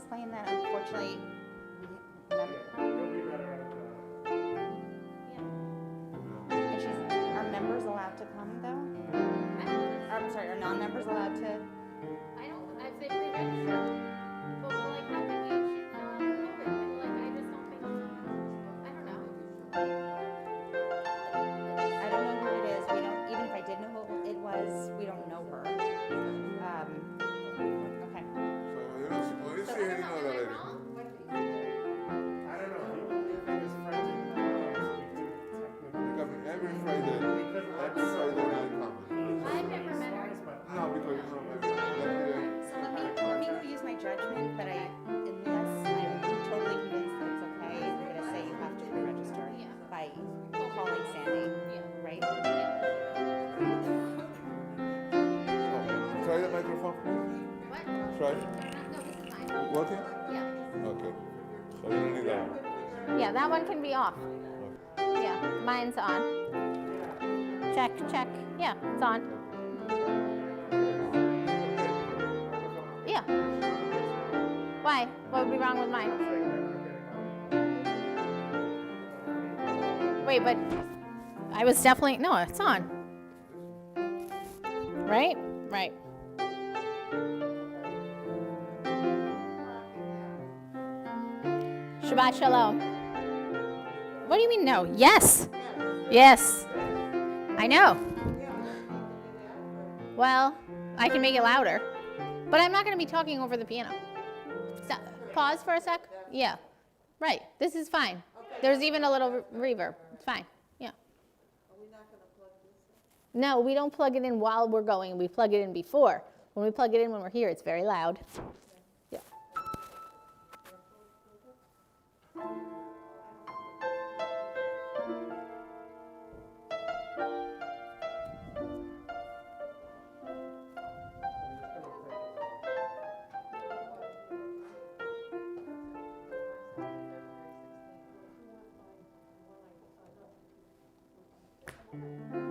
explain that unfortunately, and are members allowed to come though? I'm sorry, are non-members allowed to? I don't, I've been pre-registered, but like how can we shoot fill out the paper? Like I just don't think, I don't know. I don't know who it is. We don't, even if I did know who it was, we don't know her. Okay. So you don't see any Am other I lady. wrong? I don't know. He was friends with They come in every Friday. Every Friday they come. I've never met her. No, because you know, So let me go use my judgment, but in this, I'm totally convinced that it's okay. I'm going to say you have to pre-register by calling Sandy, right? try the microphone. What? Try. No, this is mine. Working? Yeah. Okay. So you don't need that one. Yeah, that one can be off. Yeah, mine's on. Check, check. Yeah, it's on. Yeah. Why? What would be wrong with mine? Wait, but I was definitely, no, it's on. Right? Right. Shabbat Shalom. What do you mean no? Yes. Yes. I know. Well, I can make it louder. But I'm not going to be talking over the piano. Pause for a sec. Yeah. Right. This is fine. There's even a little reverb. It's fine. Yeah. Are we not going to plug this in? No, we don't plug it in while we're going. We plug it in before. When we plug it in when we're here, it's very loud. Yeah.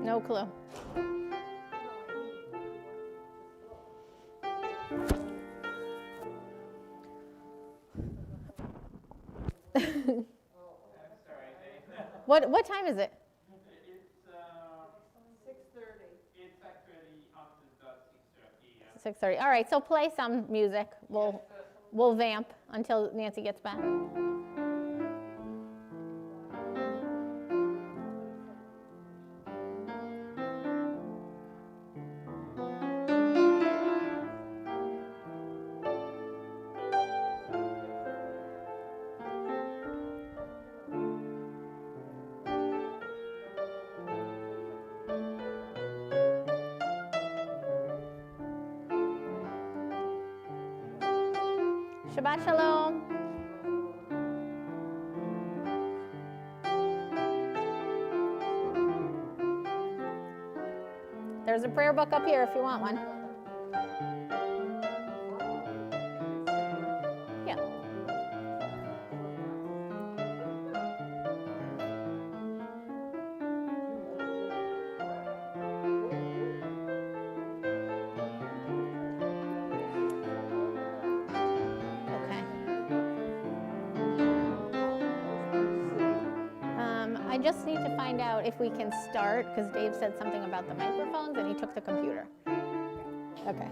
No clue. What time is it? It's 6:30. it's actually after the 6:30. 6:30. All right, so play some music. We'll vamp until Nancy gets back. Shabbat Shalom. There's a prayer book up here if you want one. Yeah. Okay. I just need to find out if we can start, because Dave said something about the microphones and he took the computer. Okay.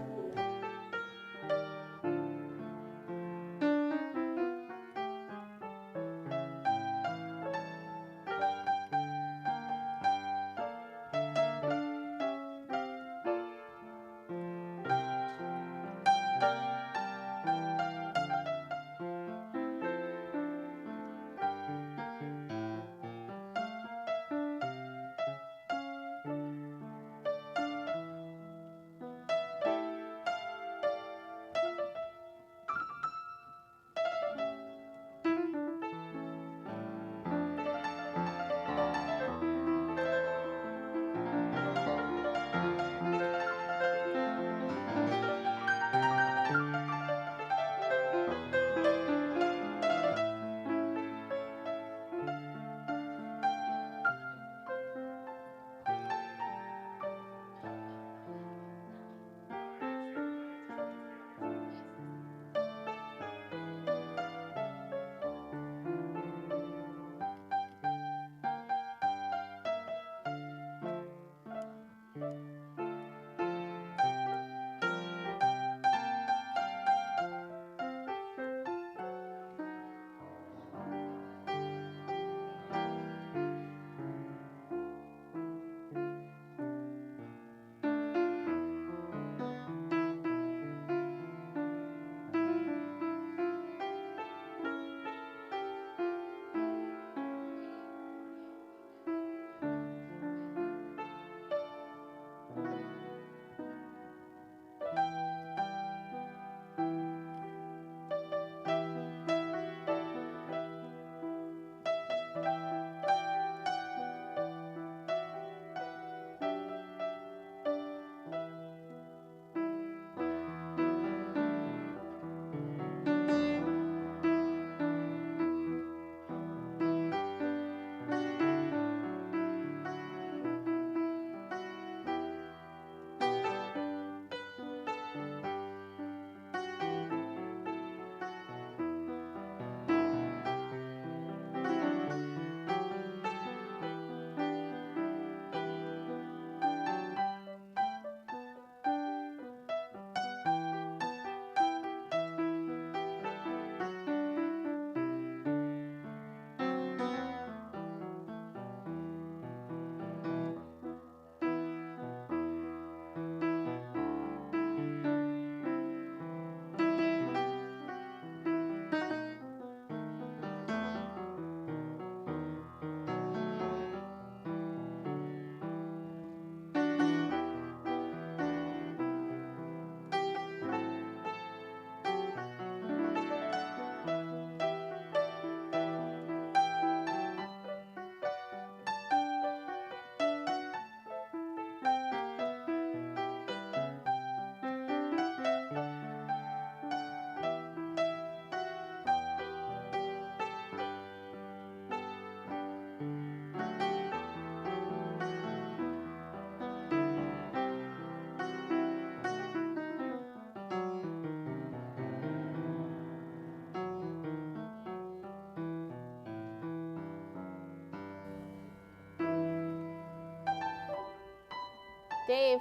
Dave,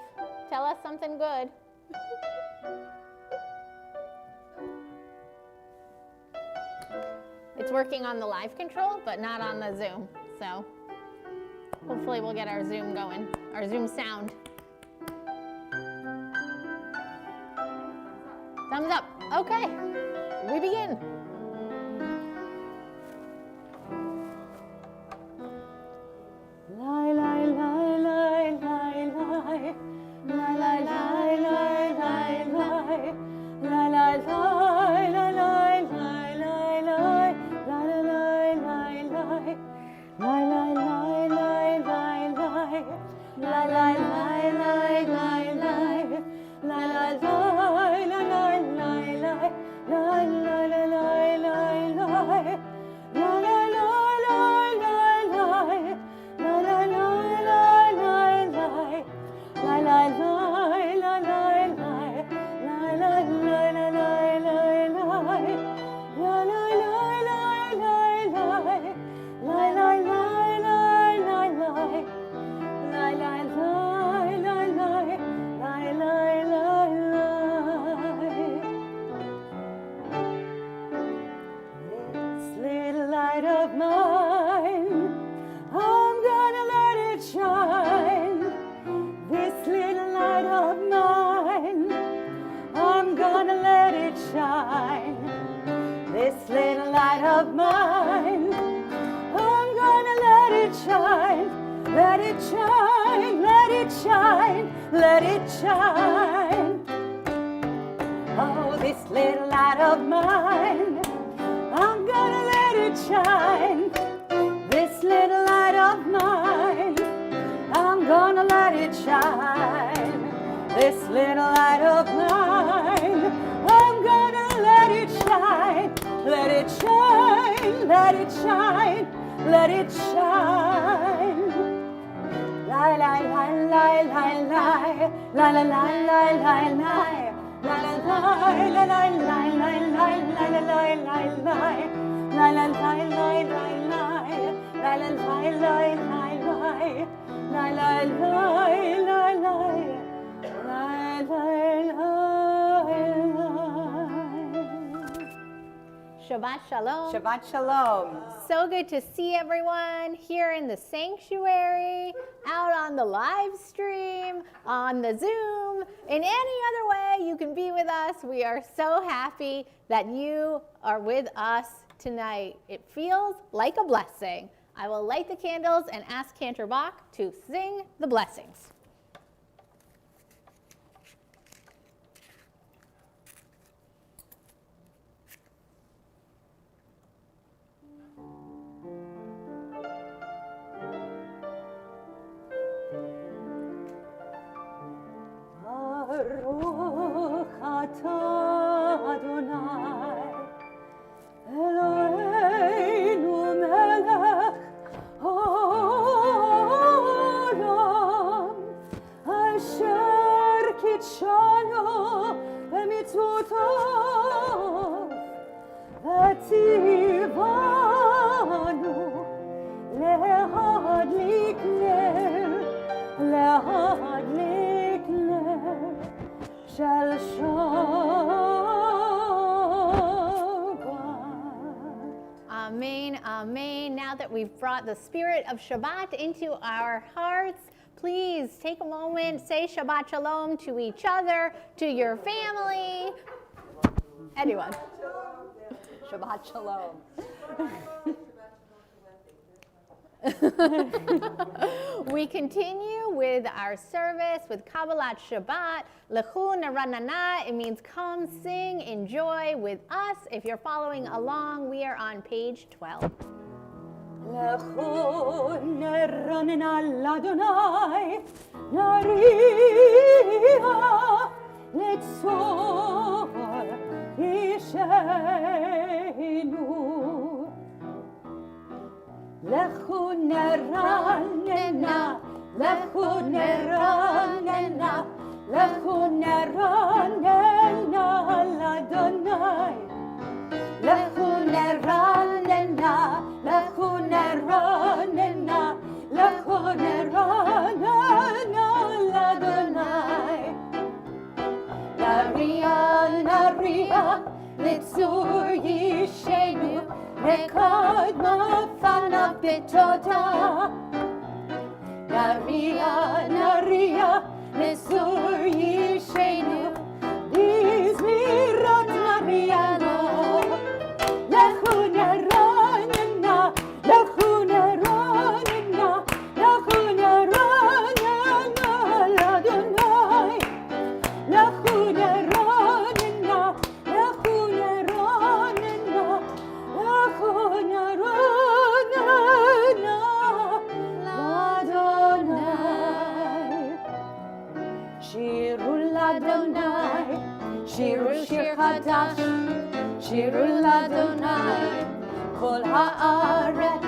tell us something good. It's working on the live control, but not on the Zoom. So hopefully we'll get our Zoom going, our Zoom sound. Thumbs up. Okay, we begin. Lie, lie, lie, lie, lie, lie. Lie, lie, lie, lie, lie, lie. Lie, lie, lie, lie, lie, lie, lie, lie. Lie, lie, lie, lie, lie. Lie, lie, lie, lie, lie, lie. Lie, lie, lie, lie, lie, lie. Lie, lie, lie, lie, lie, lie. Lie, lie, lie, lie, lie, lie. Lie, lie, lie, lie, lie. La la la la la la, la la la la la la, la la la la la la, la la la la la, la la This little light of mine, I'm gonna let it shine. This little light of mine, I'm gonna let it shine. This little light of mine, I'm gonna let it shine. Let it shine, let it shine, let it shine. Oh, this little light of mine, I'm gonna let it shine. This little light of mine, I'm gonna let it shine. This little light of mine, I'm gonna let it shine. Let it shine, let it shine, let it shine. Lie, lie, lie, lie, lie, lie, lie, lie, lie, lie, lie, lie. La la la la la la la la la la la la la la la la la Shabbat Shalom. Shabbat Shalom. So good to see everyone here in the sanctuary, out on the live stream, on the Zoom, in any other way you can be with us. We are so happy that you are with us tonight. It feels like a blessing. I will light the candles and ask Cantor Bach to sing the blessings. Baruch atah Adonai, Eloheinu melech haolam, asher kitshanu b'mitzvotav, v'tzivanu lehadlik ner, lehadlik ner. Shall Shabbat. Amen, amen. Now that we've brought the spirit of Shabbat into our hearts, please take a moment, say Shabbat Shalom to each other, to your family, anyone. Shabbat Shalom. We continue with our service with Kabbalat Shabbat. Lechu Naranana, it means come, sing, enjoy with us. If you're following along, we are on page 12. Lechu neranena l'Adonai, nariah letzor isheinu. Lechu neranena, lechu neranena, lechu neranena l'Adonai. Lechu neranena, lechu neranena, lechu neranena l'Adonai. לצור ישנו, לקדמה פניו בתודה. נריע, לצור ישנו, בזמירות נריע לו. לכו נרננה, לכו נרננה, לכו נרננה לאדוני. לכו נרננה, לכו נרננה, לכו נרננה לאדוני. שירו לאדוני, שירו שיר חדש, שירו לאדוני, כל הארץ.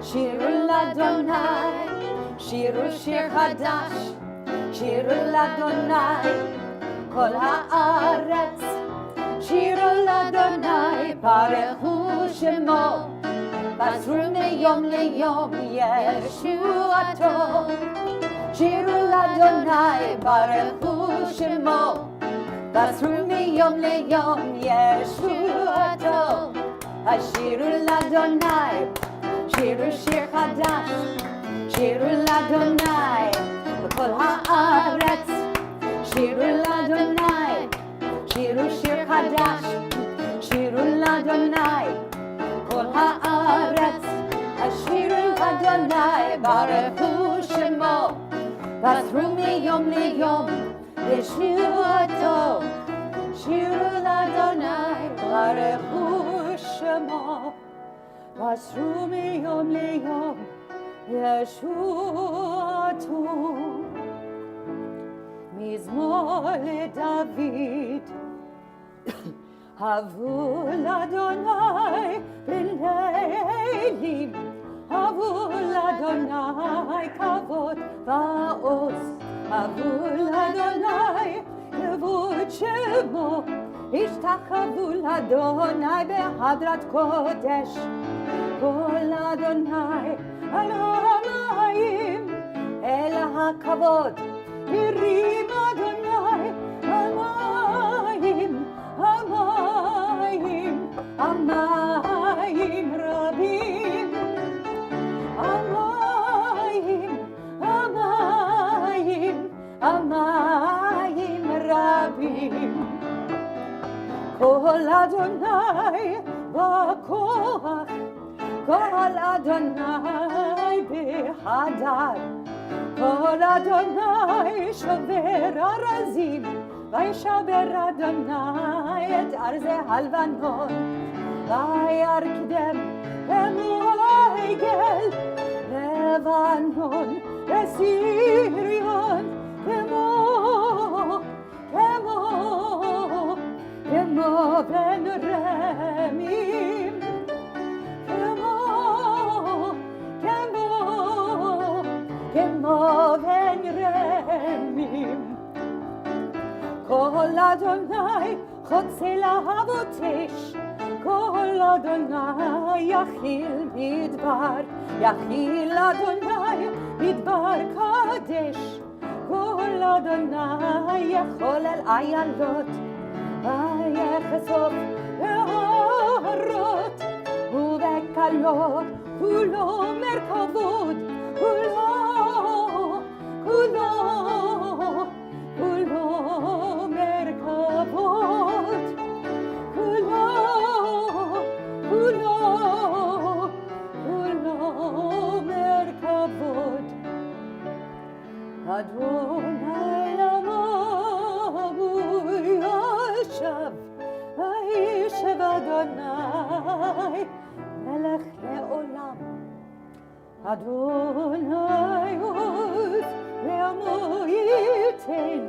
שירו לאדוני, שירו שיר חדש, שירו לאדוני, כל הארץ. שירו לאדוני, ברכו שמו, בזרו מיום ליום ישועתו. שירו לאדוני, ברכו שמו, בזרו מיום ליום ישועתו. השירו לאדוני, שירו שיר חדש, שירו לאדוני, בכל הארץ. שירו לאדוני, שירו שיר חדש, שירו לאדוני, כל הארץ. השירו לאדוני, ברכו שמו, בזרו מיום ליום ישועתו. שירו לאדוני, ברכו שמו, בזרו מיום ליום ישועתו. מזמור לדוד, הבו לאדוני בני אלים, הבו לאדוני כבוד ועוז, הבו לאדוני כבוד שמו, השתחוו לאדוני בהדרת קודש. כל אדוני על המים, אל הכבוד הרים אדוני המים, המים, המים רבים, המים, המים, המים רבים. כל אדוני בכוח, כל אדוני בהדר, כל אדוני שובר ארזים, וישבר אדוני את ארזי הלבנון. וירקדם במועגל לבנון וסיריון, כמו בן רמים, כמו בן רמים. כל אדוני חוצה להבות אש, כל אדוני יכיל מדבר, יכיל אדוני מדבר קדש. כל אדוני יכול אל איילות, ויחשוף בהרות, ובקלות כולו מרכבות, כולו מרכבות, כולו מרכבות. אדוני למבו ישב, וישב אדוני מלך לעולם. אדוני עוז ועמו ייתן,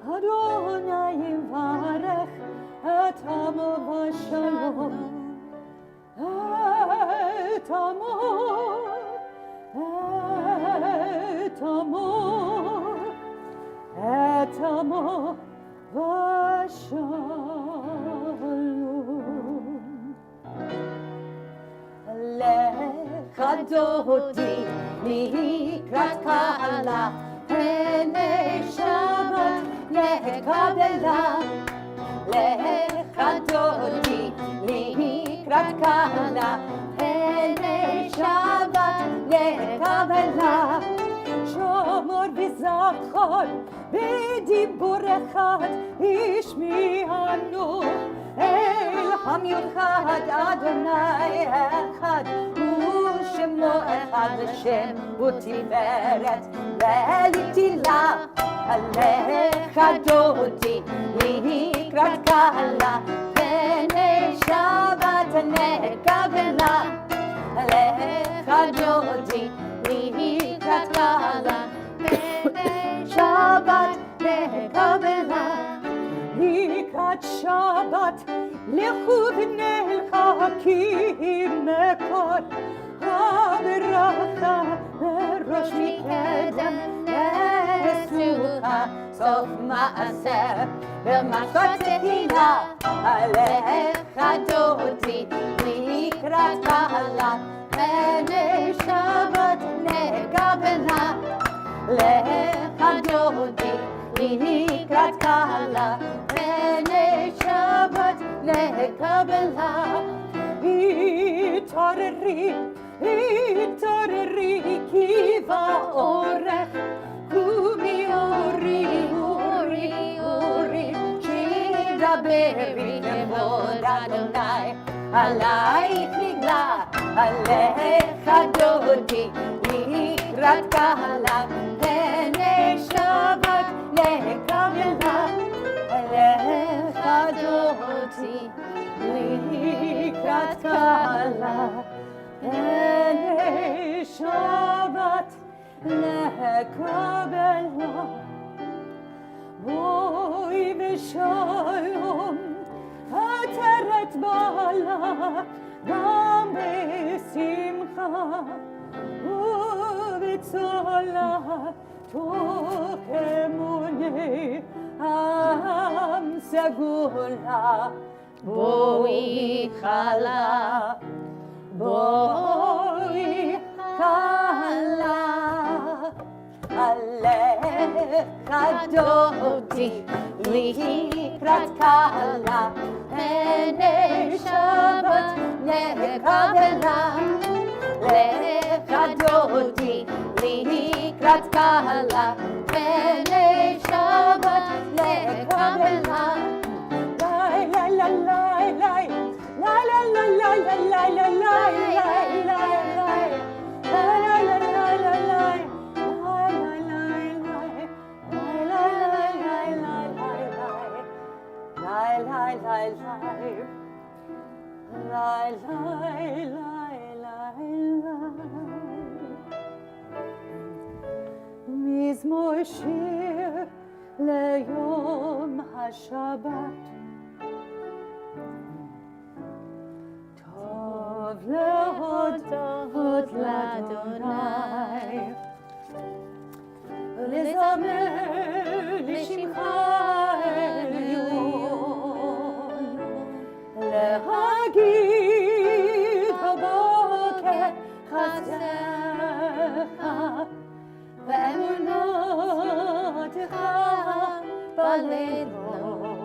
אדוני יברך את עמו בשלום, את עמו, את עמו, את עמו בשלום. לך דודי לקראת קהלה, פני שבת לקבלה. לך אחד, בדיבור אחד, השמיענו אל המיוחד, אדוני אחד, ושמו אחד לשם ותפארת ולתהילה. עליך דודי לקראת קהלה, פני שבת נקבלה. עליך דודי לקראת קהלה, פני שבת נקבלה. לקראת שבת לכו ונלכה, כי מקור הברכה מראש מקדם נשואה, סוף מעשה במשפט תהילה. עליך דודי לקראת קהלה, פני שבת נקבלה. לך דודי לקראת קהלה, פני שבת נקבלה. התעוררי, התעוררי, כי באורך קומי אורי, אורי, אורי, שידברי כבוד אדוני. עלייך נגלה, עליך דודי לקראת קהלה, פני שבת נקבלה. עליך דודי לקראת קהלה, פני שבת נקבלה. בואי ושלום עטרת בעלה, גם בשמחה ובצהלה, תוך אמוני עם סגולה. בואי כלה, בואי כלה. עליך דודי לקראת קהלה, פני שבת נקבלה. לך דודי לקראת קהלה, פני שבת נקבלה. לי לי לי לי לי לי לי לי מזמור שיר ליום השבת, טוב להודות לאדוני ולזמר לשמך עליון, להגיד בבוקר חסדך ואמונתך בלילות.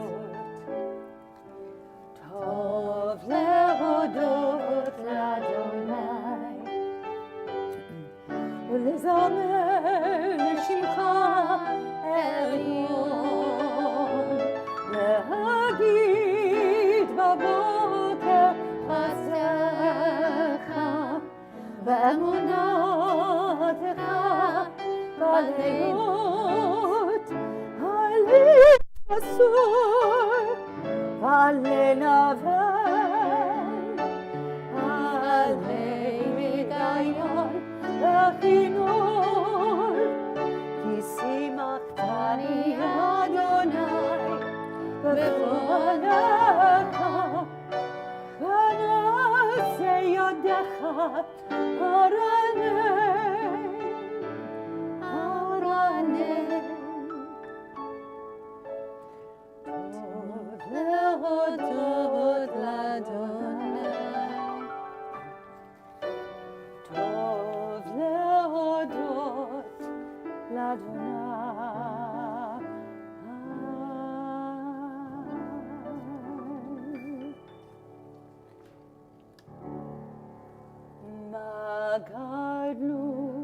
טוב להודות לאדוני ולזמר לשמך עליון, להגיד בבוקר חסדך ואמונתך בלילות. עלי אסור ועלי נבל, עלי מדיין לכינור, כי שימחתני אדוני בפועלך, ונעשה ידך ארנן, ארנן. טוב להודות לאדוני, טוב להודות לאדוני. מה גדלו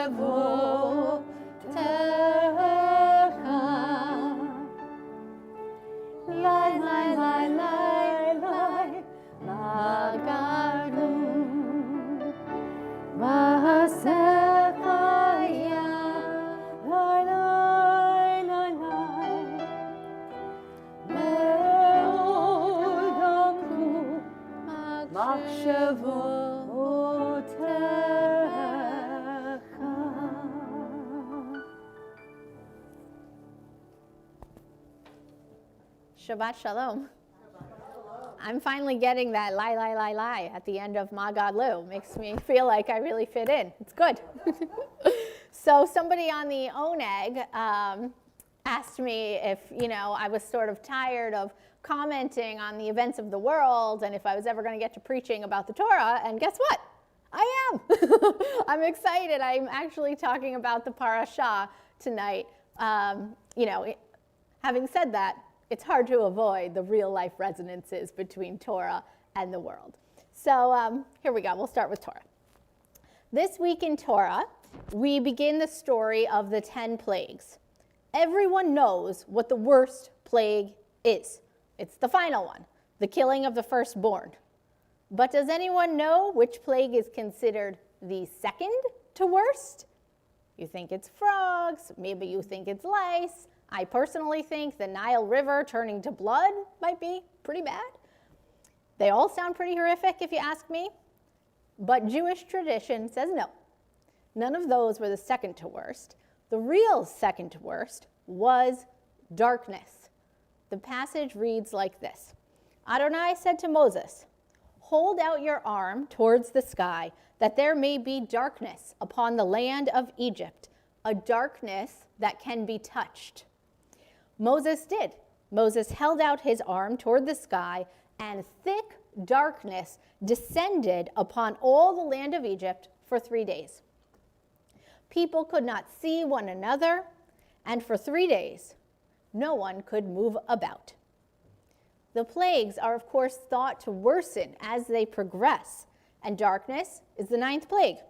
Lai, lai, lai, lai, lai, magaru, mahasakaya, lai, lai, lai, lai, me'odamku, machshavotecha. Shabbat Shalom. I'm finally getting that lie, lie, lie, lie at the end of Magad Lu. Makes me feel like I really fit in. It's good. So somebody on the Oneg asked me if, I was sort of tired of commenting on the events of the world and if I was ever going to get to preaching about the Torah. And guess what? I am. I'm excited. I'm actually talking about the parasha tonight. Having said that, it's hard to avoid the real-life resonances between Torah and the world. So here we go. We'll start with Torah. This week in Torah, we begin the story of the 10 plagues. Everyone knows what the worst plague is. It's the final one, the killing of the firstborn. But does anyone know which plague is considered the second to worst? You think it's frogs. Maybe you think it's lice. I personally think the Nile River turning to blood might be pretty bad. They all sound pretty horrific if you ask me, but Jewish tradition says no. None of those were the second to worst. The real second to worst was darkness. The passage reads like this. Adonai said to Moses, "Hold out your arm towards the sky, that there may be darkness upon the land of Egypt, a darkness that can be touched." Moses did. Moses held out his arm toward the sky, and thick darkness descended upon all the land of Egypt for 3 days. People could not see one another, and for 3 days, no one could move about. The plagues are, of course, thought to worsen as they progress, and darkness is the 9th plague.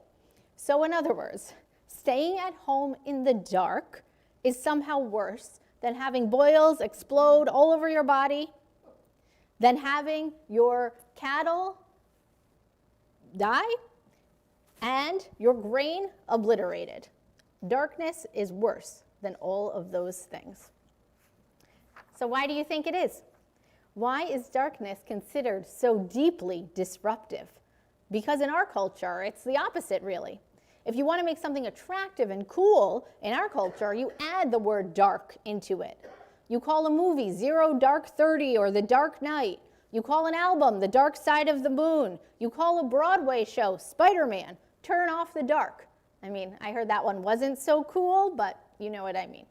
So in other words, staying at home in the dark is somehow worse than having boils explode all over your body, than having your cattle die, and your grain obliterated. Darkness is worse than all of those things. So why do you think it is? Why is darkness considered so deeply disruptive? Because in our culture, it's the opposite, really. If you want to make something attractive and cool in our culture, you add the word dark into it. You call a movie Zero Dark 30 or The Dark Knight. You call an album The Dark Side of the Moon. You call a Broadway show Spider-Man, Turn Off the Dark. I mean, I heard that one wasn't so cool, but you know what I mean.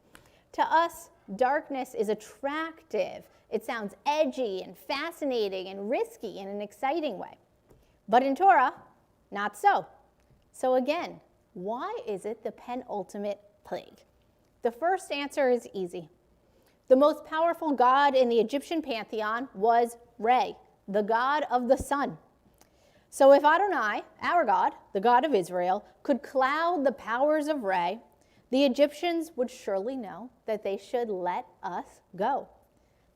To us, darkness is attractive. It sounds edgy and fascinating and risky in an exciting way. But in Torah, not so. So again, why is it the penultimate plague? The first answer is easy. The most powerful god in the Egyptian pantheon was Re, the god of the sun. So if Adonai, our God, the God of Israel, could cloud the powers of Re, the Egyptians would surely know that they should let us go.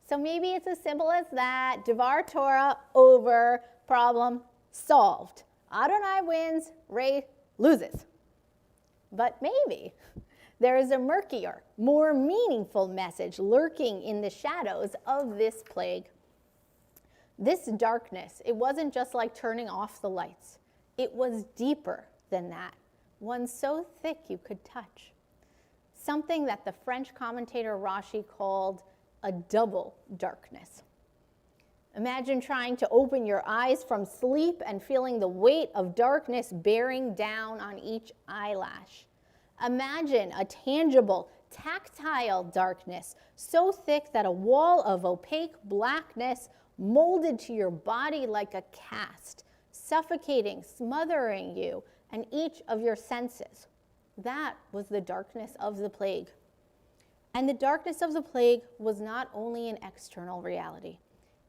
So maybe it's as simple as that. Devar Torah over, problem solved. Adonai wins, Re loses. But maybe there is a murkier, more meaningful message lurking in the shadows of this plague. This darkness, it wasn't just like turning off the lights. It was deeper than that, one so thick you could touch. Something that the French commentator Rashi called a double darkness. Imagine trying to open your eyes from sleep and feeling the weight of darkness bearing down on each eyelash. Imagine a tangible, tactile darkness so thick that a wall of opaque blackness molded to your body like a cast, suffocating, smothering you and each of your senses. That was the darkness of the plague. And the darkness of the plague was not only an external reality.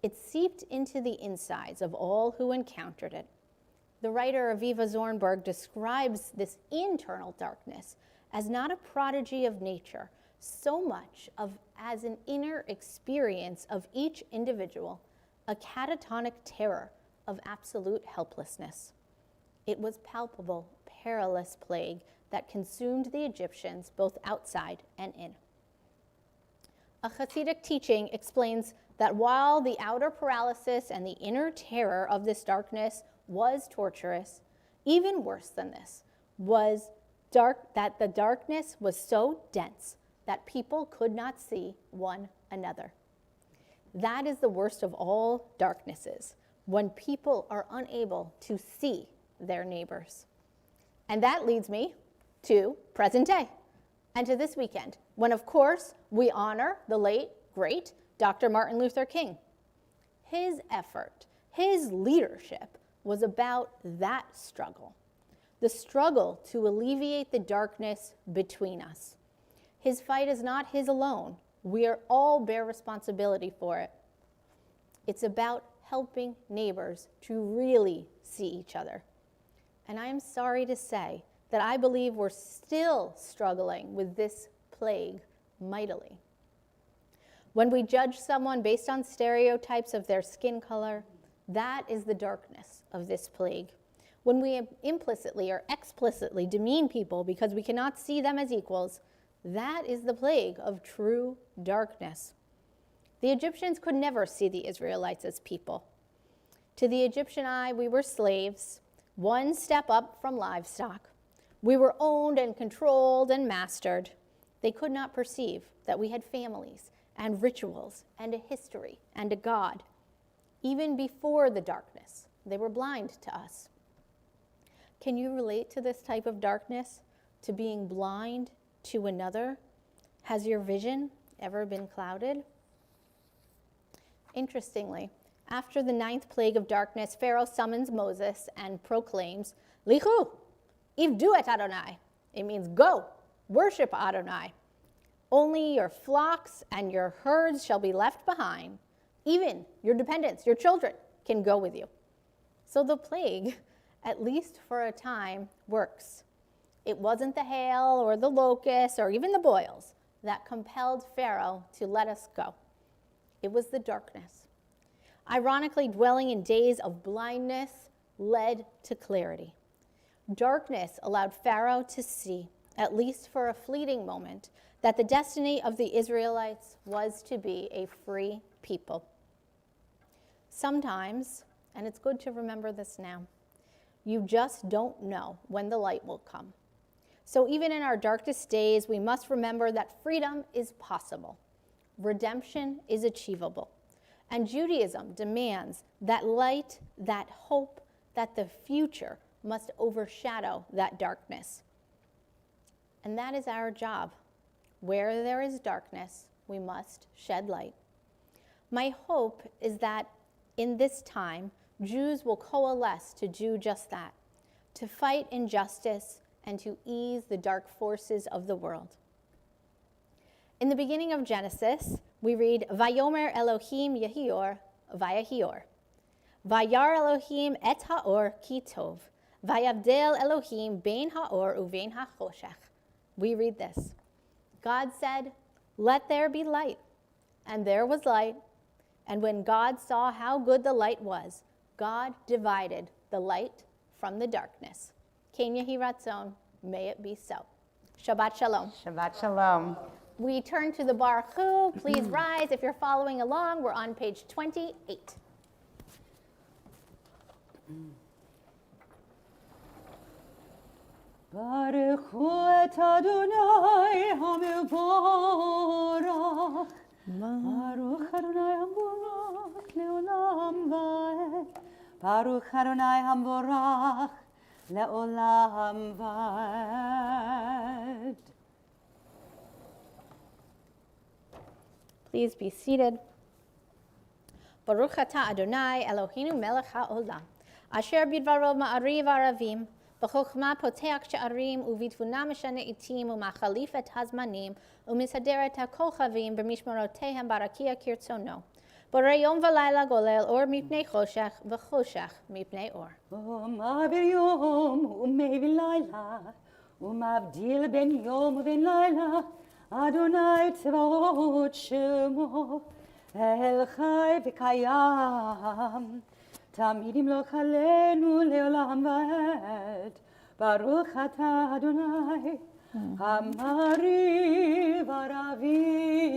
It seeped into the insides of all who encountered it. The writer Aviva Zornberg describes this internal darkness as not a prodigy of nature, so much as an inner experience of each individual, a catatonic terror of absolute helplessness. It was palpable, perilous plague that consumed the Egyptians both outside and in. A Hasidic teaching explains that while the outer paralysis and the inner terror of this darkness was torturous, even worse than this was that the darkness was so dense that people could not see one another. That is the worst of all darknesses, when people are unable to see their neighbors. And that leads me to present day and to this weekend, when, of course, we honor the late, great Dr. Martin Luther King. His effort, his leadership was about that struggle, the struggle to alleviate the darkness between us. His fight is not his alone. We are all bear responsibility for it. It's about helping neighbors to really see each other. And I am sorry to say that I believe we're still struggling with this plague mightily. When we judge someone based on stereotypes of their skin color, that is the darkness of this plague. When we implicitly or explicitly demean people because we cannot see them as equals, that is the plague of true darkness. The Egyptians could never see the Israelites as people. To the Egyptian eye, we were slaves, one step up from livestock. We were owned and controlled and mastered. They could not perceive that we had families and rituals and a history and a God. Even before the darkness, they were blind to us. Can you relate to this type of darkness, to being blind to another? Has your vision ever been clouded? Interestingly, after the 9th plague of darkness, Pharaoh summons Moses and proclaims, Lichu, ivdu et Adonai. It means go, worship Adonai. Only your flocks and your herds shall be left behind. Even your dependents, your children, can go with you. So the plague, at least for a time, works. It wasn't the hail or the locusts or even the boils that compelled Pharaoh to let us go. It was the darkness. Ironically, dwelling in days of blindness led to clarity. Darkness allowed Pharaoh to see, at least for a fleeting moment, that the destiny of the Israelites was to be a free people. Sometimes, and it's good to remember this now, you just don't know when the light will come. So even in our darkest days, we must remember that freedom is possible. Redemption is achievable. And Judaism demands that light, that hope, that the future must overshadow that darkness. And that is our job. Where there is darkness, we must shed light. My hope is that in this time, Jews will coalesce to do just that, to fight injustice and to ease the dark forces of the world. In the beginning of Genesis, we read, Vayomer Elohim Yehior, Vayahior. Vayar Elohim et haor ki tov. Vayavdel Elohim bein haor uvein hachoshech. We read this. God said, let there be light. And there was light. And when God saw how good the light was, God divided the light from the darkness. Ken Yehi Ratzon, may it be so. Shabbat Shalom. Shabbat Shalom. We turn to the Baruch Hu. Please rise if you're following along. We're on page 28. Baruch Hu et Adonai HaMevorach. Baruch Adonai HaMevorach leolam vaed. Baruch Adonai HaMevorach leolam vaed. Please be seated. Baruch atah Adonai Eloheinu melech haolam, asher bidvaro ma'ariv aravim, b'chokhmah poteach she'arim, u'vitvuna meshane itim, u'machalif et hazmanim, u'misader et ha'kochavim, b'mishmorotehem barakia kirtzono. ברayom v'layla golel or mipnei choshech v'choshech mipnei or. ומה ביום ומי בלילה, ומבדיל בין יום ובין לילה, אדוני צבאות שמו, אל חי וקיים, תמיד ימלוך עלינו לעולם ועד, ברוך אתה אדוני, המריב ערבים.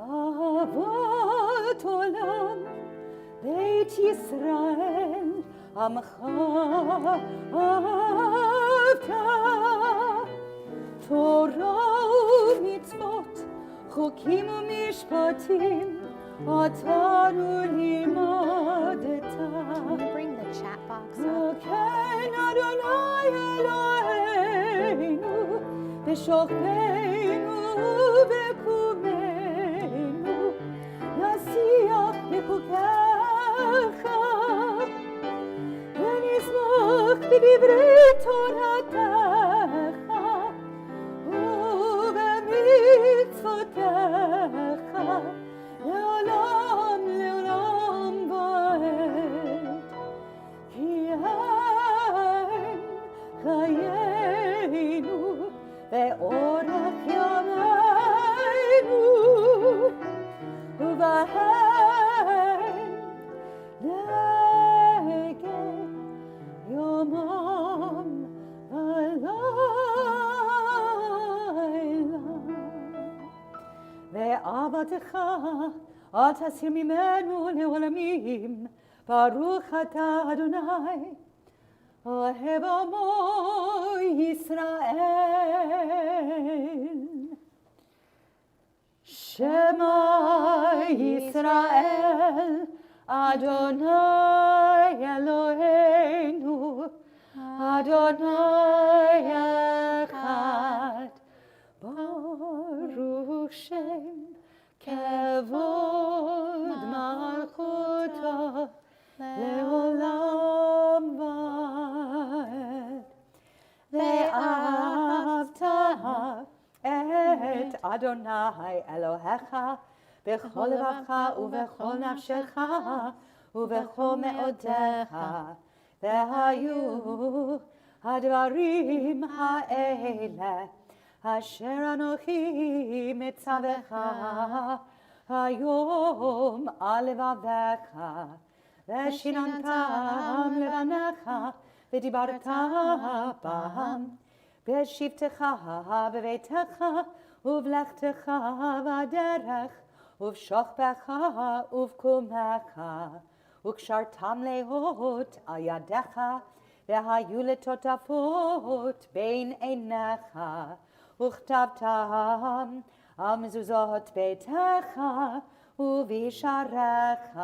אהבת עולם, בית ישראל, עמך אהבת, תורה ומצוות, חוקים ומשפטים, אותנו לימדת. Bring the chat box up. כן אדוני אלוהינו, בשוכבנו ובקומנו, נשיח בחוקיך, ונשמח בדברי תורתך, ובמצוותיך, לעולם לעולם ועד. כי הם חיינו ואורך ימינו, ובהם נגד יומם ולילה. ואהבתך אל תסיר ממנו לעולמים, ברוך אתה אדוני, אוהב עמו ישראל. שמע ישראל, אדוני אלוהינו, אדוני אחד, ברוך שם כבוד מלכותו לעולם ועד. ואהבת את אדוני אלוהיך בכל לבבך ובכל נפשך ובכל מאודיך. והיו הדברים האלה אשר אנוכי מצווך היום על לבביך, ושיננתם לבניך ודיברת בם, בשבתך בביתך ובלכתך בדרך ובשוכבך ובקומך, וקשרתם להות על ידיך, והיו לטוטפות בין עיניך, וכתבתם על מזוזות ביתך ובשעריך,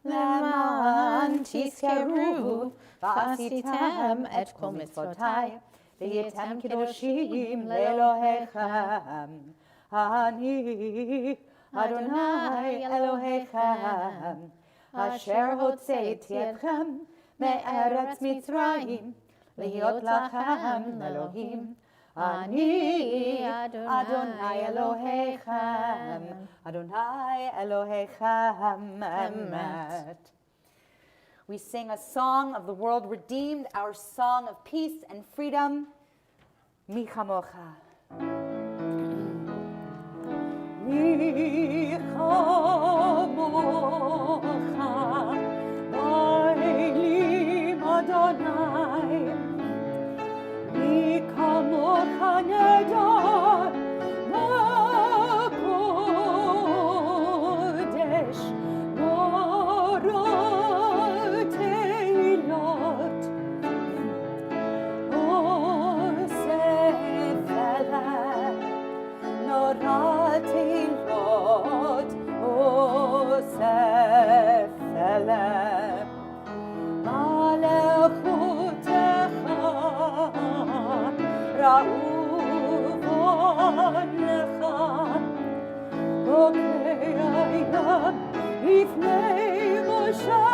למען תזכרו ועשיתם את כל מצוותיי, והייתם קדושים לאלוהיכם. אני אדוני אלוהיכם, אשר הוצאתי אתכם מארץ מצרים, להיות לכם לאלוהים. אני אדוני אלוהיכם, אדוני אלוהיכם אמת. We sing a song of the world redeemed, our song of peace and freedom. Mi chamocha. Mi chamocha, Bailim Adonai. Mi chamocha nedar, Kodesh, לפני משה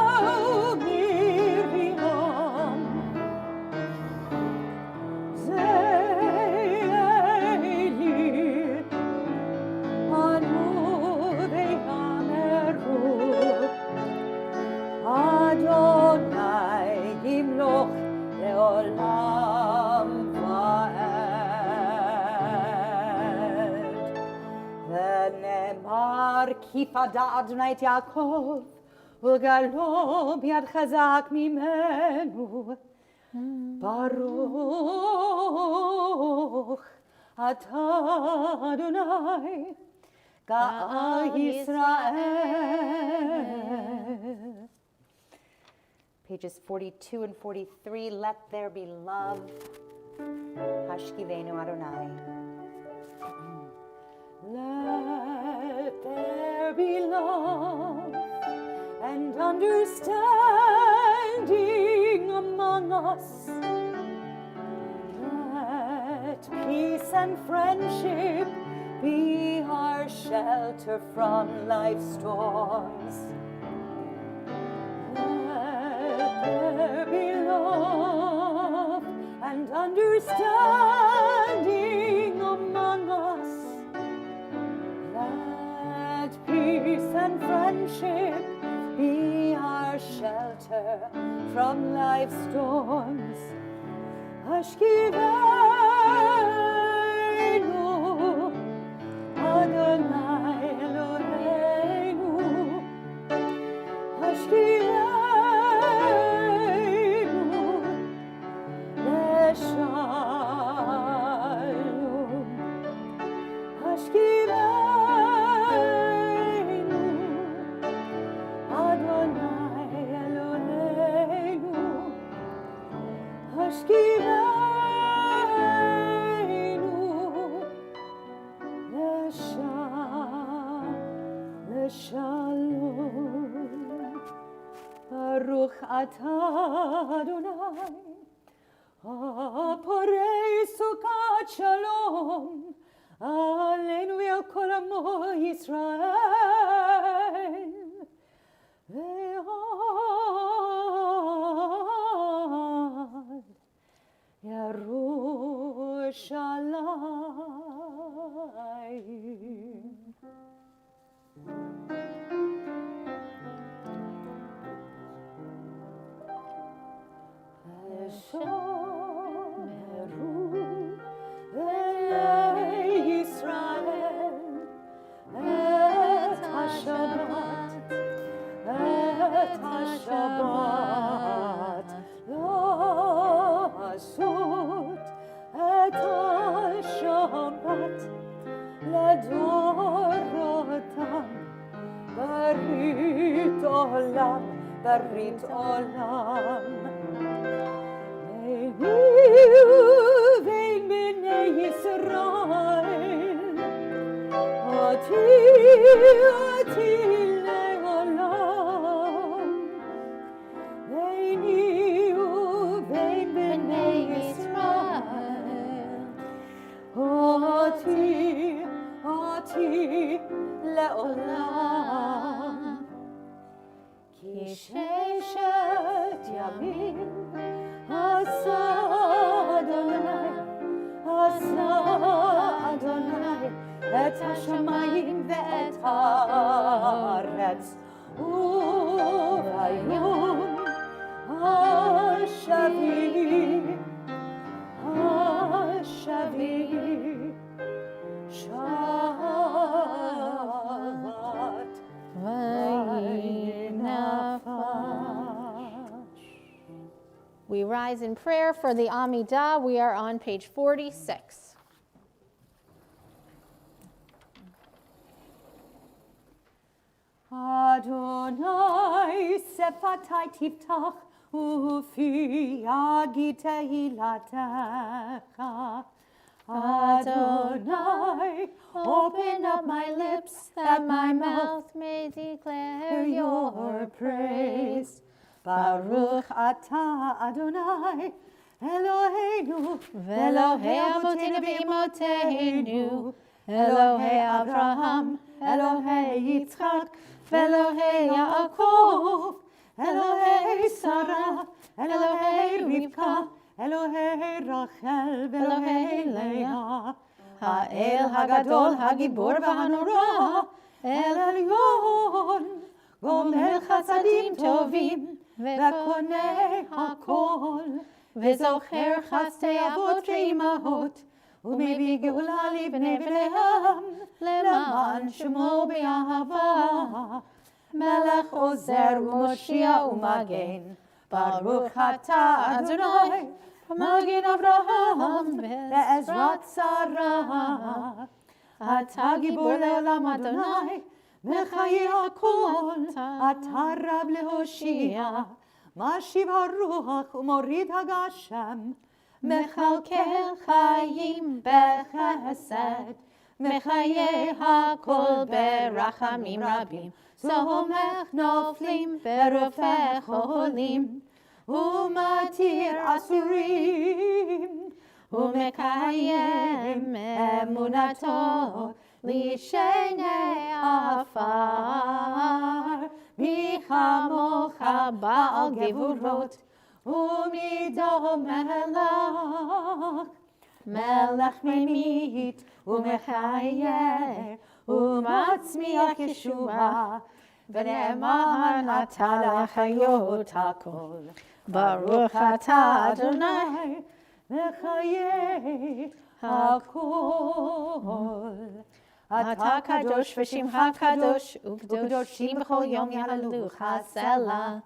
ומרים, זה ונאמר כי פדה אדוני את יעקב וגאלו ביד חזק ממנו. ברוך אתה אדוני גאל ישראל. Pages 42 and 43, let there be love. Hashkivenu Adonai. Let there be love and understanding among us. Let peace and friendship be our shelter from life's storms. There be love and understanding among us. Let peace and friendship be our shelter from life's storms. Hashkivenu Adonai Eloheinu. Hashkivenu Shalom. Hashkivenu Adonai Eloheinu. Hashkivenu Leshalom. Baruch atah Adonai Porei sukat shalom Aleinu el kol amo Yisrael Ve'ad Yerushalayim. Shabbat לעשות את השבת לדורותם ברית עולם, ברית עולם. ביני ובין בני ישראל אותי לעולם. ביני ובין בני ישראל אותי לעולם. כי ששת ימים עשה אדוני את השמיים ואת הארץ, וביום השביעי שבת וינפש. We rise in prayer for the Amidah. We are on page 46. Adonai sefatai tiftach ufi yagi tehilatecha. Adonai, Open up my lips that my mouth may declare your praise. Baruch atah Adonai Eloheinu Elohei Avotenu ve'imotenu, Elohei Avraham, Elohei Yitzchak, Elohei Yaakov, Elohei Sarah, Elohei Rivka, Elohei Rachel, Elohei Leah, Ha'el Hagadol, Hagibor v'hanora, El Elyon, Gomel Chasadim Tovim, Ve'konei hakol, V'zocher chastei avot ve'imahot, ומביא גאולה לבני בניהם, למען שמו באהבה. מלך עוזר ומושיע ומגן, ברוך אתה אדוני, מגן אברהם בעזרת שרה. אתה גיבור לעולם אדוני, בחיי הכל, אתה רב להושיע, משיב הרוח ומוריד הגשם, מכלכל חיים בחסד, מחיי הכל ברחמים רבים, סומך נופלים ברופא חולים, ומתיר אסורים, ומקיים אמונתו לשני עפר. מי כמוך בעל גבורות, ומידו מלך, מלך ממית ומחייר, ומצמיח ישועה, ונאמן אתה לחיות הכל. ברוך אתה אדוני, לחיי הכל. אתה קדוש ושמך קדוש, וקדושים בכל יום יהללוך סלה.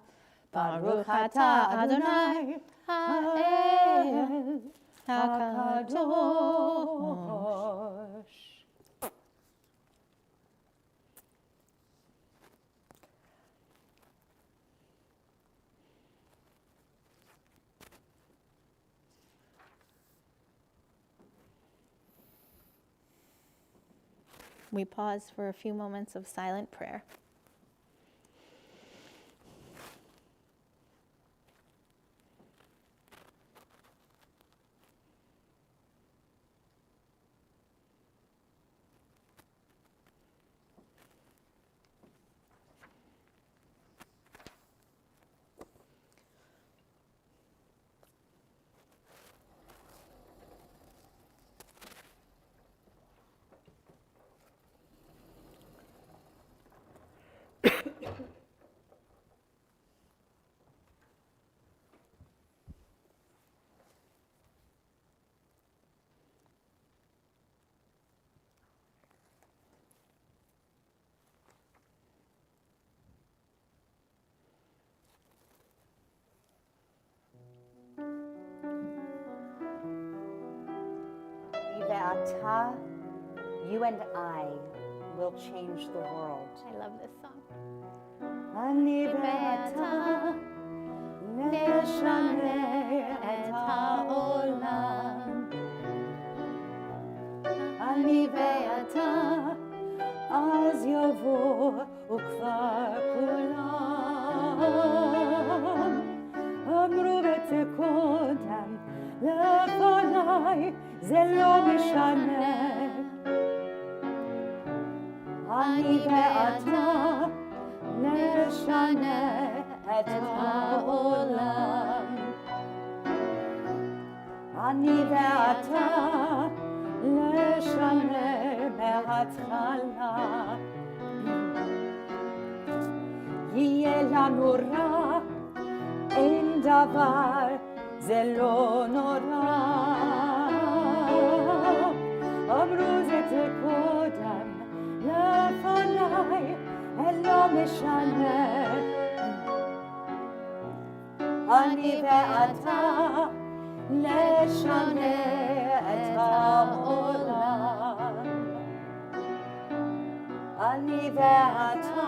ברוך אתה אדוני, האל הקדוש. We pause for a few moments of silent prayer. Ve'ata, you and I will change the world. I love this song. אני ואתה נשנה את העולם. אני ואתה אז יבוא וכבר כולם אמרו ותקודם לפניי, זה לא משנה. אני ואתה נשנה את העולם. אני ואתה נשנה מההתחלה. יהיה לנו רע, אין דבר, זה לא נורא. אמרו זה קודם לפניי, לא משנה. אני ואתה נשנה את העולם. אני ואתה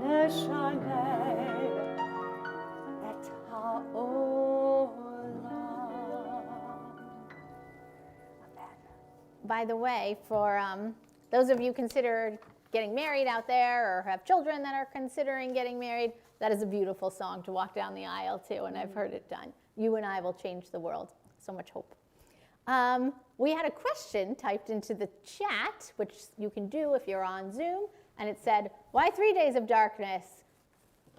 נשנה את העולם. By the way, for those of you consider getting married out there or have children that are considering getting married, that is a beautiful song to walk down the aisle to, and I've heard it done. You and I will change the world. So much hope. We had a question typed into the chat, which you can do if you're on Zoom, and it said, why 3 days of darkness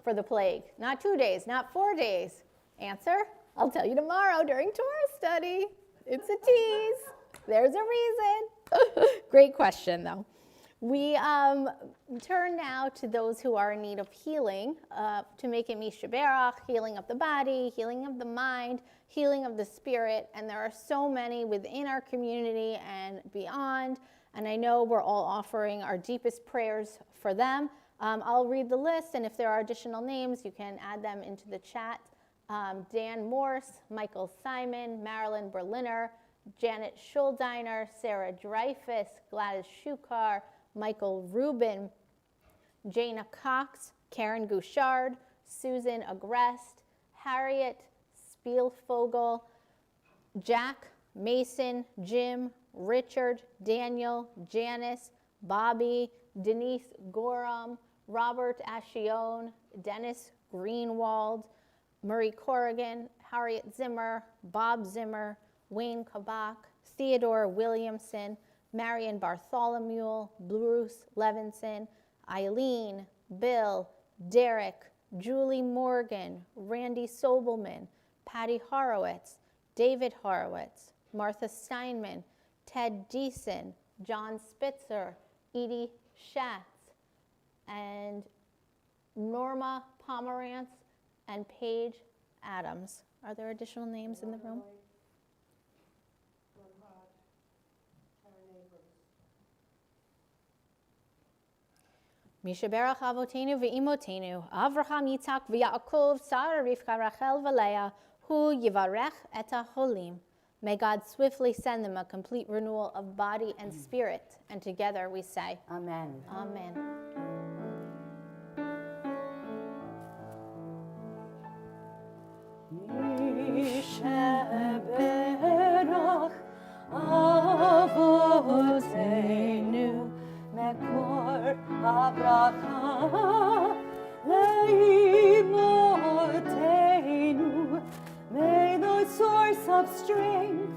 for the plague? Not 2 days, not 4 days. Answer, I'll tell you tomorrow during Torah study. It's a tease. There's a reason. Great question, though. We turn now to those who are in need of healing, to make it Mishaberach, healing of the body, healing of the mind, healing of the spirit, and there are so many within our community and beyond, and I know we're all offering our deepest prayers for them. I'll read the list, and if there are additional names, you can add them into the chat. Dan Morse, Michael Simon, Marilyn Berliner, Janet Schuldiner, Sarah Dreyfus, Gladys Shukar, Michael Rubin, Jana Cox, Karen Gouchard, Susan Agrest, Harriet Spielfogel, Jack Mason, Jim, Richard, Daniel, Janice, Bobby, Denise Gorham, Robert Ascione, Dennis Greenwald, Murray Corrigan, Harriet Zimmer, Bob Zimmer, Wayne Kabak, Theodore Williamson, Marion Bartholomew, Bruce Levinson, Eileen, Bill, Derek, Julie Morgan, Randy Sobelman, Patty Horowitz, David Horowitz, Martha Steinman, Ted Deason, John Spitzer, Edie Schatz, and Norma Pomerantz, and Paige Adams. Are there additional names in the room? Mishaberach Avotenu ve'imotenu, Avraham, Yitzhak, ve'Yaakov, Sarah, Rivka, Rachel, ve'Leah, hu yivarech et hacholim. May God swiftly send them a complete renewal of body and spirit. And together we say, Amen. Amen. Mishaberach Avotenu Mekor Abracha Leimotenu. May the source of strength,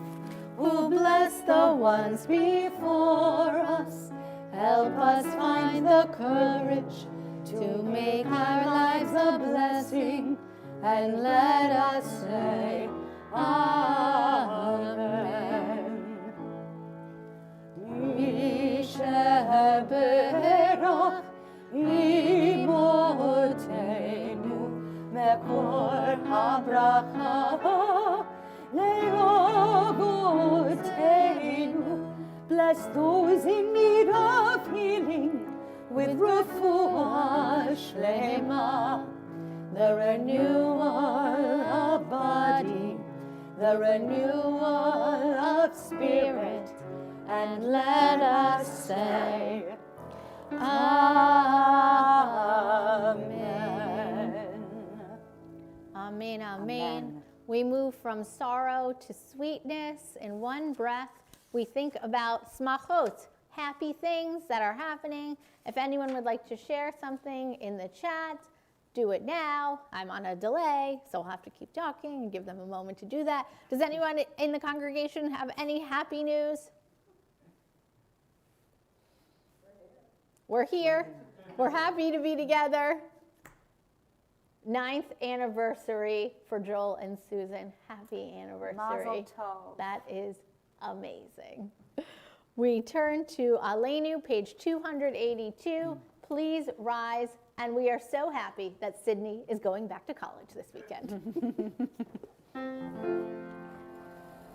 who bless the ones before us, help us find the courage to make our lives a blessing, and let us say, Amen. Mishaberach imotenu mekor habracha leavotenu. Bless those in need of healing with refuah shlema, the renewal of body, the renewal of spirit, and let us say, Amen. Amen, amen. We move from sorrow to sweetness. In one breath, we think about smachot, happy things that are happening. If anyone would like to share something in the chat, do it now. I'm on a delay, so I'll have to keep talking and give them a moment to do that. Does anyone in the congregation have any happy news? We're here. We're happy to be together. 9th anniversary for Joel and Susan. Happy anniversary. Mazel tov. That is amazing. We turn to Aleinu, page 282. Please rise. And we are so happy that Sydney is going back to college this weekend.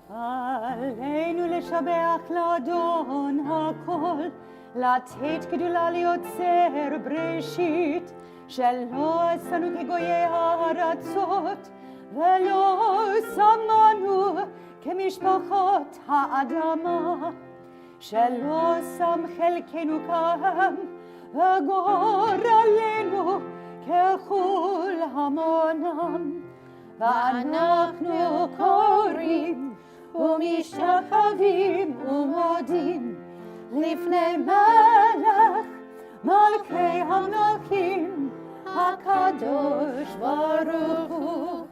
עלינו לשבח לאדון הכל, לתת גדולה ליוצר בראשית, שלא עשנו כגויי הארצות, ולא שמנו כמשפחות האדמה, שלא שם חלקנו כאן, וגורלנו כחול המונם, ואנחנו קוראים ומשתחווים ומודים לפני מלך מלכי המלכים הקדוש ברוך הוא,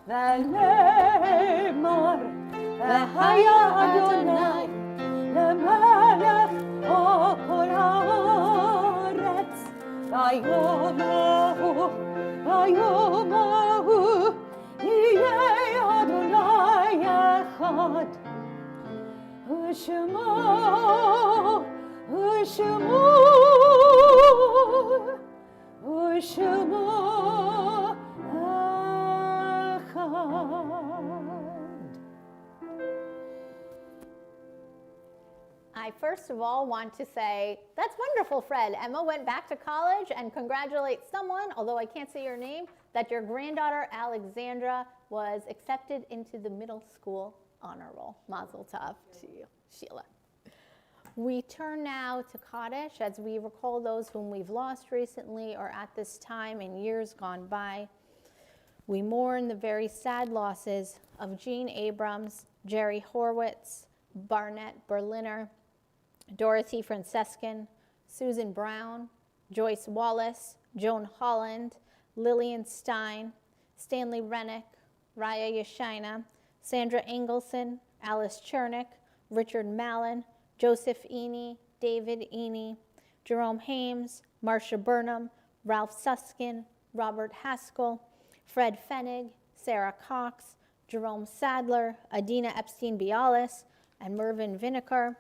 ולאמר והיה אדוני למלך או כל הארץ, ביום ההוא יהיה אדוני אחד, ושמו ושמו אחד. I first of all want to say, that's wonderful, Fred. Emma went back to college, and congratulate someone, although I can't say your name, that your granddaughter Alexandra was accepted into the middle school honor roll. Mazel tov to you, Sheila. We turn now to Kaddish as we recall those whom we've lost recently or at this time in years gone by. We mourn the very sad losses of Jean Abrams, Jerry Horwitz, Barnett Berliner, Dorothy Francescan, Susan Brown, Joyce Wallace, Joan Holland, Lillian Stein, Stanley Rennick, Raya Yashina, Sandra Engelson, Alice Chernick, Richard Mallon, Joseph Eny, David Eny, Jerome Hames, Marcia Burnham, Ralph Suskin, Robert Haskell, Fred Fenig, Sarah Cox, Jerome Sadler, Adina Epstein-Bialis, and Mervyn Vinegar.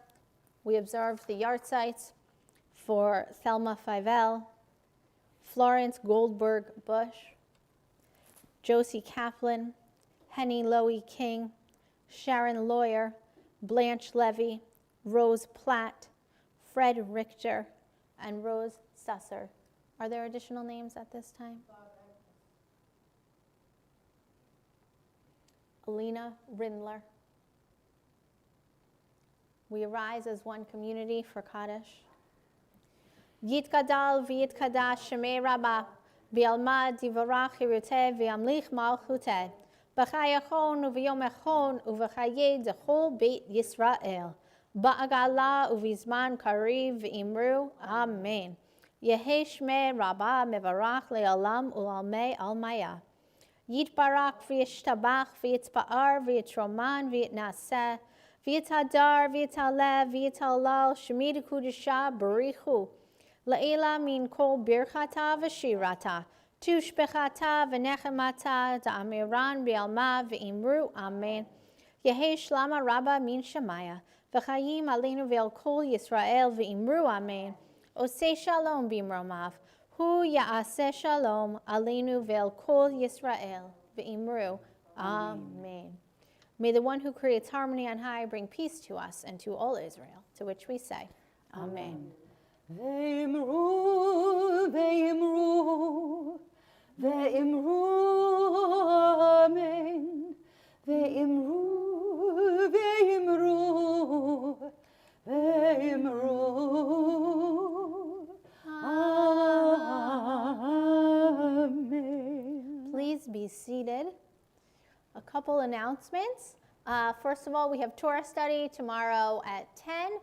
We observed the yahrzeits for Thelma Feivel, Florence Goldberg Bush, Josie Kaplan, Henny Loie King, Sharon Lawyer, Blanche Levy, Rose Platt, Fred Richter, and Rose Susser. Are there additional names at this time? Alina Rindler. We arise as one community for Kaddish. Yitkadal v'yitkadash shemei Rabbah, v'yalmad divarach hiruteh v'yamlich malchuteh, b'chayachon u'v'yom echon u'v'chayeh dechol beit Yisrael, ba'agala u'v'zman kariv v'imru, Amen. Yehei shmei Rabbah mevarach le'olam u'almei almaya. Yitbarak v'yishtabach v'yitzpa'ar v'yitroman v'yitnaseh, v'yitadar v'yitalev v'yitalal shemid kudusha barichu. La'ila min kol birchata v'shirata, tushbechata v'nechemata da'amiran b'alma v'imru, Amen. Yehei shlama rabba min shemaya, v'chayim alinu v'el kol Yisrael v'imru, Amen. Oseh shalom b'imromav, hu ya'aseh shalom alinu v'el kol Yisrael v'imru, Amen. May the one who creates harmony on high bring peace to us and to all Israel, to which we say, Amen. Ve'imru, ve'imru, ve'imru, Amen. Ve'imru, ve'imru, ve'imru, Amen. Please be seated. A couple announcements. First of all, we have Torah study tomorrow at 10.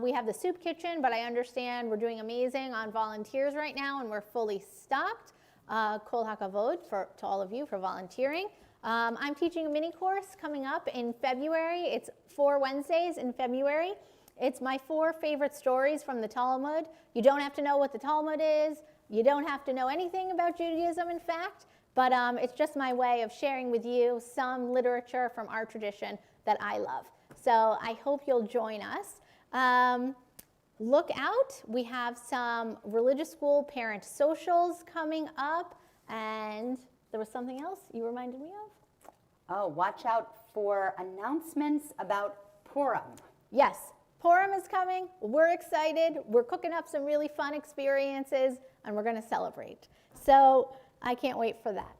We have the soup kitchen, but I understand we're doing amazing on volunteers right now, and we're fully stocked. Kol hakavod to all of you for volunteering. I'm teaching a mini course coming up in February. It's 4 Wednesdays in February. It's my 4 favorite stories from the Talmud. You don't have to know what the Talmud is. You don't have to know anything about Judaism, in fact. But it's just my way of sharing with you some literature from our tradition that I love. So I hope you'll join us. Look out. We have some religious school parent socials coming up. And there was something else you reminded me of? Oh, watch out for announcements about Purim. Yes, Purim is coming. We're excited. We're cooking up some really fun experiences, and we're going to celebrate. So I can't wait for that.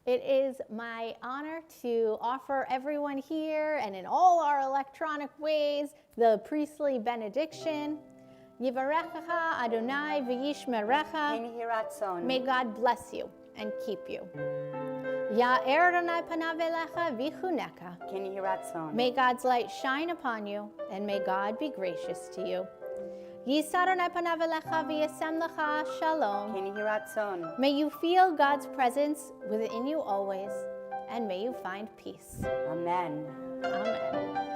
It is my honor to offer everyone here and in all our electronic ways the priestly benediction. Yivarechecha Adonai v'yishmerecha. Ken Yehi Ratzon. May God bless you and keep you. Ya'er Adonai panav elecha v'chuneka. Ken Yehi Ratzon. May God's light shine upon you, and may God be gracious to you. Yisar Adonai panav elecha v'yasem lecha shalom. Ken Yehi Ratzon. May you feel God's presence within you always, and may you find peace. Amen. Amen.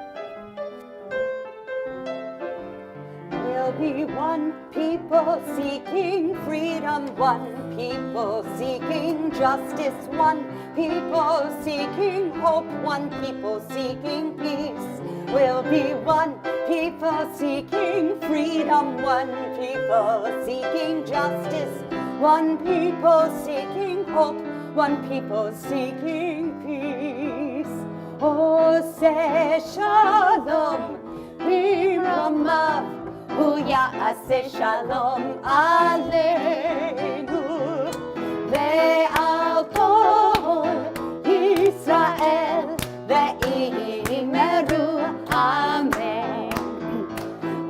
We'll be one people seeking freedom, one people seeking justice, one people seeking hope, one people seeking peace. We'll be one people seeking freedom, one people seeking justice, one people seeking hope, one people seeking peace. Ose shalom, b'ramav, hu ya'aseh shalom aleinu, ve'al kol Yisrael ve'imeru amen.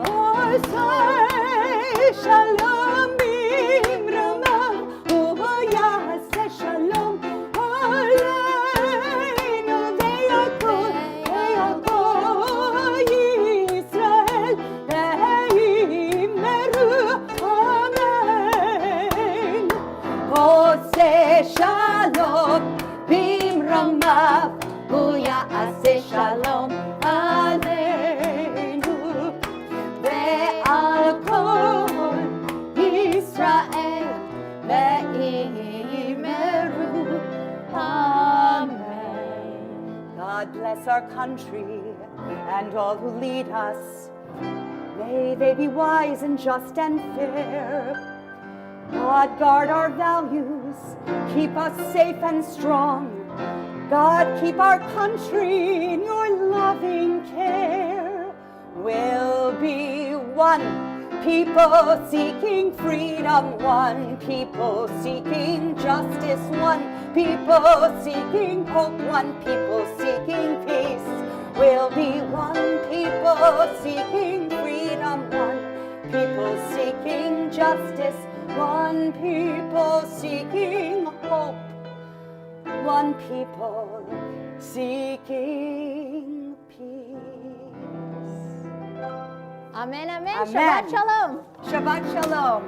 Ose shalom b'ramav, hu ya'aseh shalom aleinu, ve'al kol Yisrael ve'imeru amen. Ose shalom b'ramav, hu ya'aseh shalom aleinu, ve'al kol Yisrael ve'imeru amen. God bless our country and all who lead us. May they be wise and just and fair. God, guard our values, keep us safe and strong. God, keep our country in your loving care. We'll be one people seeking freedom, one people seeking justice, one people seeking hope, one people seeking peace. We'll be one people seeking freedom, one people seeking justice, one people seeking hope, one people seeking peace. Amen, amen. Amen. Shabbat shalom. Shabbat shalom.